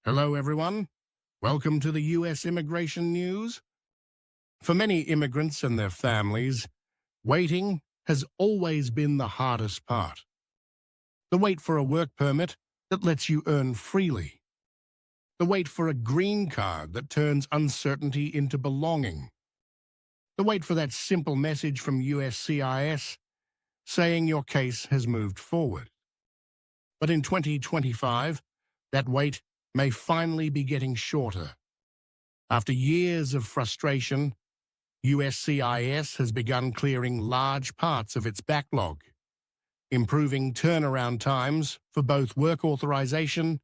Hello, everyone. Welcome to the U.S. immigration news. For many immigrants and their families, waiting has always been the hardest part. The wait for a work permit that lets you earn freely. The wait for a green card that turns uncertainty into belonging. The wait for that simple message from USCIS saying your case has moved forward. But in 2025, that wait may finally be getting shorter. After years of frustration, USCIS has begun clearing large parts of its backlog, improving turnaround times for both work authorization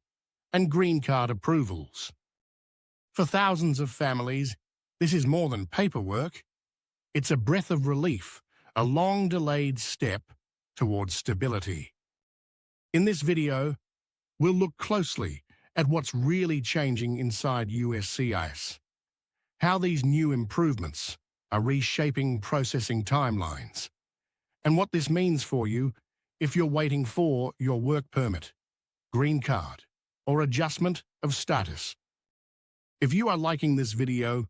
and green card approvals. For thousands of families, this is more than paperwork. It's a breath of relief, a long-delayed step towards stability. In this video, we'll look closely at what's really changing inside USCIS, how these new improvements are reshaping processing timelines, and what this means for you if you're waiting for your work permit, green card, or adjustment of status. If you are liking this video,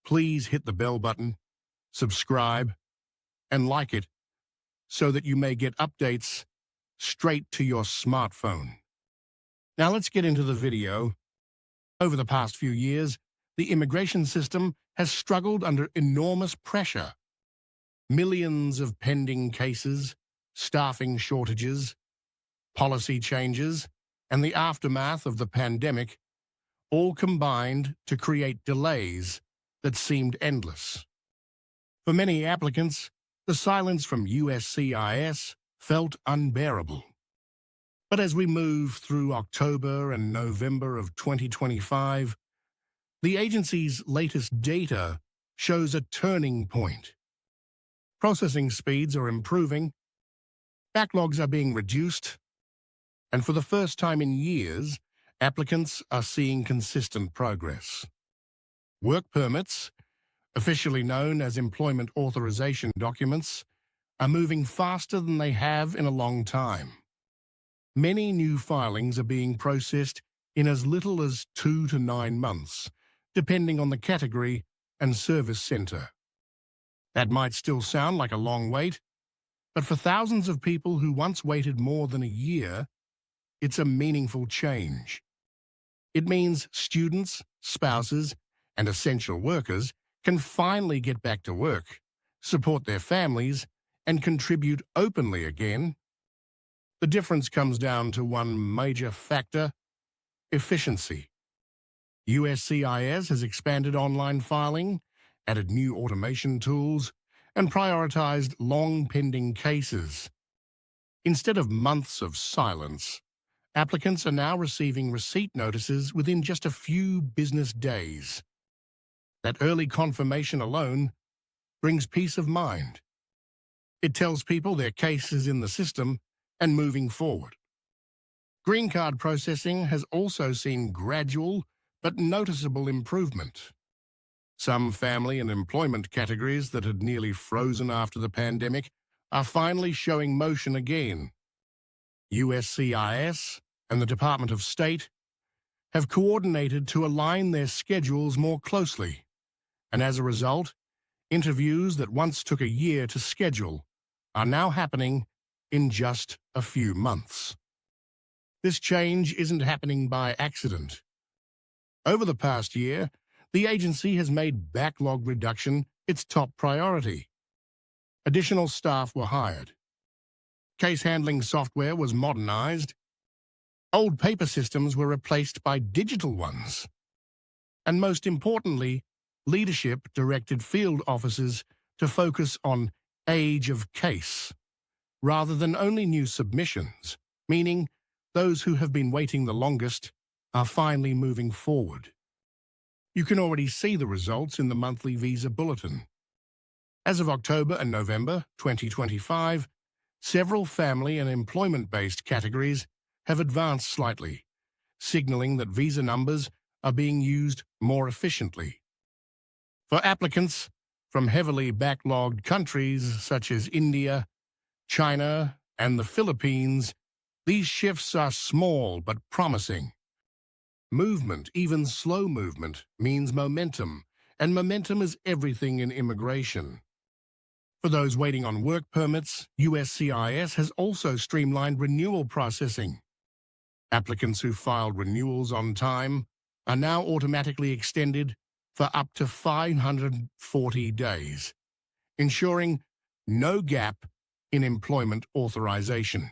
please hit the bell button, subscribe, and like it so that you may get updates straight to your smartphone. Now let's get into the video. Over the past few years, the immigration system has struggled under enormous pressure. Millions of pending cases, staffing shortages, policy changes, and the aftermath of the pandemic all combined to create delays that seemed endless. For many applicants, the silence from USCIS felt unbearable. But as we move through October and November of 2025, the agency's latest data shows a turning point. Processing speeds are improving, backlogs are being reduced, and for the first time in years, applicants are seeing consistent progress. Work permits, officially known as employment authorization documents, are moving faster than they have in a long time. Many new filings are being processed in as little as 2 to 9 months, depending on the category and service center. That might still sound like a long wait, but for thousands of people who once waited more than a year, it's a meaningful change. It means students, spouses, and essential workers can finally get back to work, support their families, and contribute openly again. The difference comes down to one major factor: efficiency. USCIS has expanded online filing, added new automation tools, and prioritized long-pending cases. Instead of months of silence, applicants are now receiving receipt notices within just a few business days. That early confirmation alone brings peace of mind. It tells people their case is in the system and moving forward. Green card processing has also seen gradual but noticeable improvement. Some family and employment categories that had nearly frozen after the pandemic are finally showing motion again. USCIS and the Department of State have coordinated to align their schedules more closely, and as a result, interviews that once took a year to schedule are now happening in just a few months. This change isn't happening by accident. Over the past year, the agency has made backlog reduction its top priority. Additional staff were hired. Case handling software was modernized. Old paper systems were replaced by digital ones. And most importantly, leadership directed field officers to focus on age of case, rather than only new submissions, meaning those who have been waiting the longest are finally moving forward. You can already see the results in the monthly visa bulletin. As of October and November 2025, several family and employment-based categories have advanced slightly, signaling that visa numbers are being used more efficiently. For applicants from heavily backlogged countries such as India, China, and the Philippines, these shifts are small but promising. Movement, even slow movement, means momentum, and momentum is everything in immigration. For those waiting on work permits, USCIS has also streamlined renewal processing. Applicants who filed renewals on time are now automatically extended for up to 540 days, ensuring no gap in employment authorization.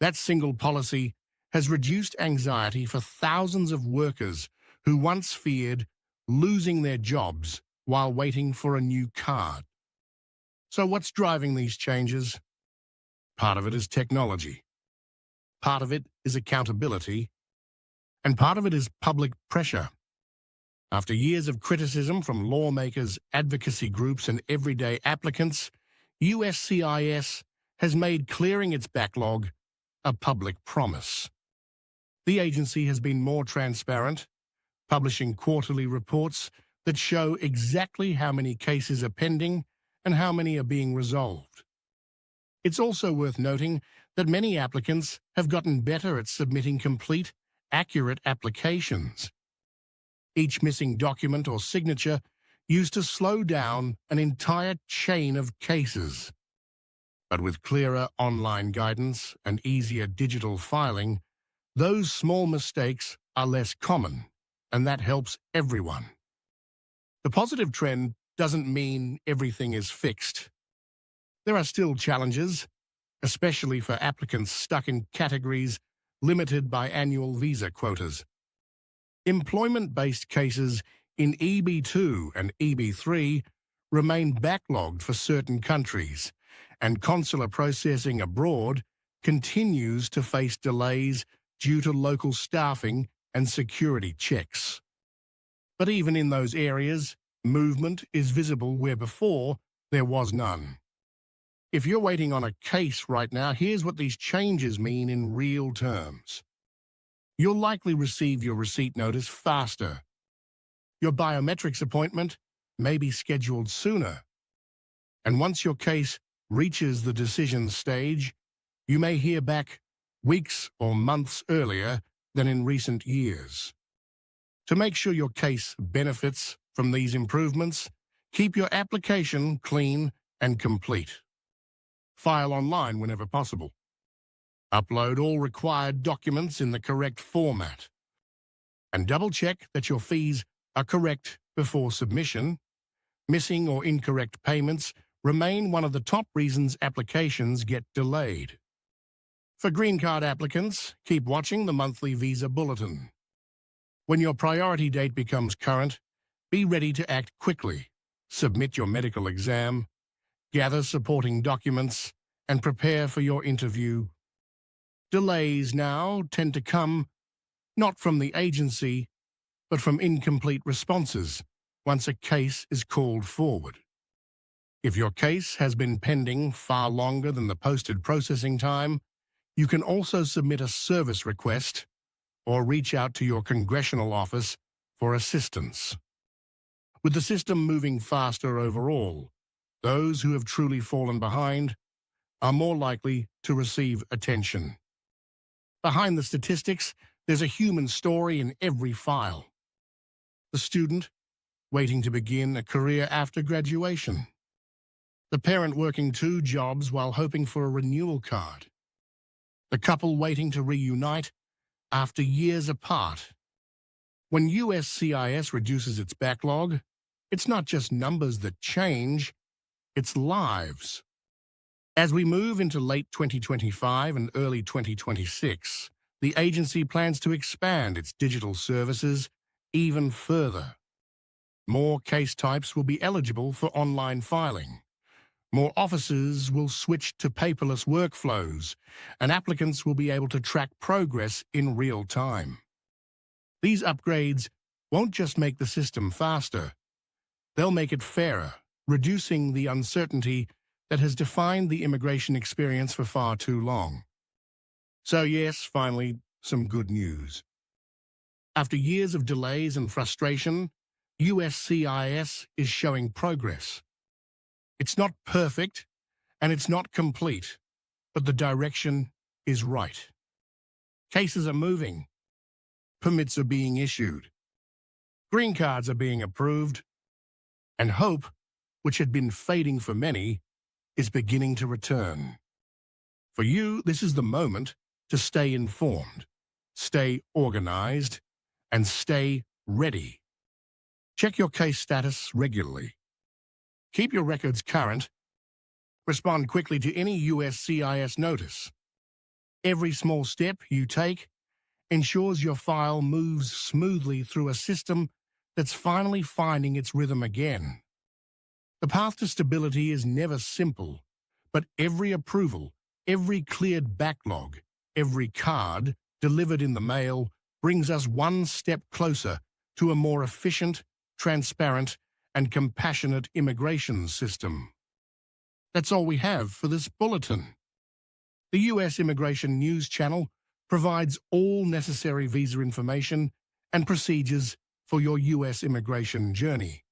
That single policy has reduced anxiety for thousands of workers who once feared losing their jobs while waiting for a new card. So what's driving these changes? Part of it is technology. Part of it is accountability. And part of it is public pressure. After years of criticism from lawmakers, advocacy groups, and everyday applicants, USCIS has made clearing its backlog a public promise. The agency has been more transparent, publishing quarterly reports that show exactly how many cases are pending and how many are being resolved. It's also worth noting that many applicants have gotten better at submitting complete, accurate applications. Each missing document or signature used to slow down an entire chain of cases. But with clearer online guidance and easier digital filing, those small mistakes are less common, and that helps everyone. The positive trend doesn't mean everything is fixed. There are still challenges, especially for applicants stuck in categories limited by annual visa quotas. Employment-based cases in EB2 and EB3 remain backlogged for certain countries, and consular processing abroad continues to face delays due to local staffing and security checks. But even in those areas, movement is visible where before there was none. If you're waiting on a case right now, here's what these changes mean in real terms. You'll likely receive your receipt notice faster. Your biometrics appointment may be scheduled sooner. And once your case reaches the decision stage, you may hear back weeks or months earlier than in recent years. To make sure your case benefits from these improvements, keep your application clean and complete. File online whenever possible. Upload all required documents in the correct format. And double-check that your fees are correct before submission. Missing or incorrect payments remain one of the top reasons applications get delayed. For green card applicants, keep watching the monthly visa bulletin. When your priority date becomes current, be ready to act quickly. Submit your medical exam, gather supporting documents, and prepare for your interview. Delays now tend to come not from the agency, but from incomplete responses once a case is called forward. If your case has been pending far longer than the posted processing time, you can also submit a service request or reach out to your congressional office for assistance. With the system moving faster overall, those who have truly fallen behind are more likely to receive attention. Behind the statistics, there's a human story in every file. The student waiting to begin a career after graduation. The parent working 2 jobs while hoping for a renewal card. The couple waiting to reunite after years apart. When USCIS reduces its backlog, it's not just numbers that change, it's lives. As we move into late 2025 and early 2026, the agency plans to expand its digital services even further. More case types will be eligible for online filing. More offices will switch to paperless workflows, and applicants will be able to track progress in real time. These upgrades won't just make the system faster, they'll make it fairer, reducing the uncertainty that has defined the immigration experience for far too long. So yes, finally, some good news. After years of delays and frustration, USCIS is showing progress. It's not perfect, and it's not complete, but the direction is right. Cases are moving. permits are being issued. Green cards are being approved, and hope, which had been fading for many, is beginning to return. For you, this is the moment to stay informed, stay organized, and stay ready. Check your case status regularly. Keep your records current. Respond quickly to any USCIS notice. Every small step you take ensures your file moves smoothly through a system that's finally finding its rhythm again. The path to stability is never simple, but every approval, every cleared backlog, every card delivered in the mail brings us one step closer to a more efficient, transparent, and compassionate immigration system. That's all we have for this bulletin. The U.S. Immigration News Channel provides all necessary visa information and procedures for your U.S. immigration journey.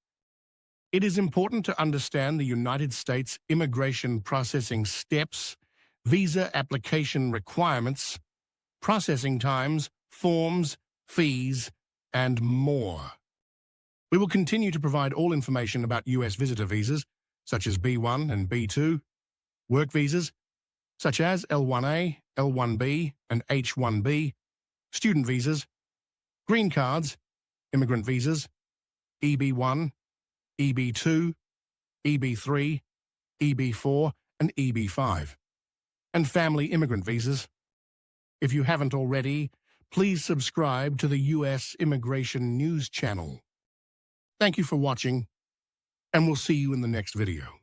It is important to understand the United States immigration processing steps, visa application requirements, processing times, forms, fees, and more. We will continue to provide all information about U.S. visitor visas, such as B1 and B2, work visas, such as L1A, L1B, and H1B, student visas, green cards, immigrant visas, EB1, EB2, EB3, EB4, and EB5, and family immigrant visas. If you haven't already, please subscribe to the U.S. Immigration News Channel. Thank you for watching, and we'll see you in the next video.